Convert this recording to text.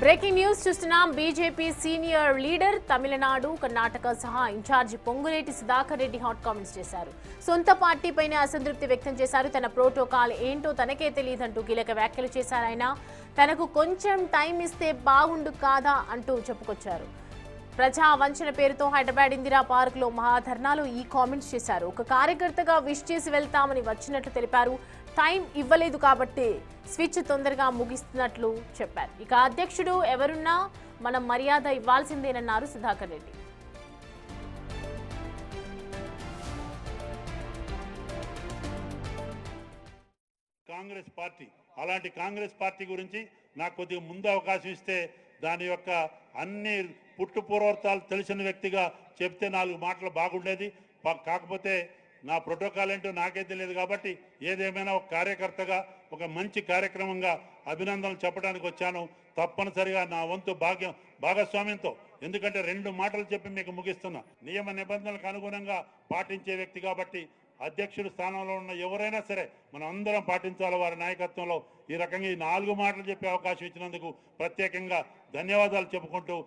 Breaking news చూస్తున్నాం. BJP senior leader Tamil Nadu, Karnataka సహా in charge Ponguleti Sudhakar Reddy hot comments చేశారు. సొంత పార్టీపైనే అసంతృప్తి వ్యక్తం చేశారు. తన ప్రోటోకాల్ ఏంటో తనకే తెలియదంటూ కీలక వ్యాఖ్యలు చేశారు. ఆయన తనకు కొంచెం టైం ఇస్తే బాగుండు కాదా అంటూ చెప్పుకొచ్చారు. ప్రజా వంచన పేరుతో హైదరాబాద్ ఇందిరా పార్క్ లో మహాధర్నాలో ఈ కామెంట్స్ చేశారు. ఒక కార్యకర్తగా విష్ చేసి వెళ్తామని వచ్చినట్లు తెలిపారు. టైం ఇవ్వలేదు కాబట్టి స్విచ్ తొందరగా ముగిస్తున్నట్లు చెప్పారు. ఇక అధ్యక్షుడు ఎవరున్నా మనం మర్యాద ఇవ్వాల్సిందేనన్నారు సుధాకర్ రెడ్డి. కాంగ్రెస్ పార్టీ అలాంటి కాంగ్రెస్ పార్టీ గురించి నాకు కొద్దిగా ముందు అవకాశం ఇస్తే దాని యొక్క అన్ని పుట్టు పూర్వతాలు తెలిసిన వ్యక్తిగా చెప్తే 4 మాటలు బాగుండేది. కాకపోతే నా ప్రోటోకాల్ ఏంటో నాకే తెలియదు కాబట్టి ఏదేమైనా ఒక కార్యకర్తగా ఒక మంచి కార్యక్రమంగా అభినందనలు చెప్పడానికి వచ్చాను. తప్పనిసరిగా నా వంతు భాగస్వామ్యంతో, ఎందుకంటే 2 మాటలు చెప్పి మీకు ముగిస్తున్నా. నియమ నిబంధనలకు అనుగుణంగా పాటించే వ్యక్తి కాబట్టి అధ్యక్షుడి స్థానంలో ఉన్న ఎవరైనా సరే మనం అందరం పాటించాలి వారి నాయకత్వంలో. ఈ రకంగా ఈ 4 మాటలు చెప్పే అవకాశం ఇచ్చినందుకు ప్రత్యేకంగా ధన్యవాదాలు చెప్పుకుంటూ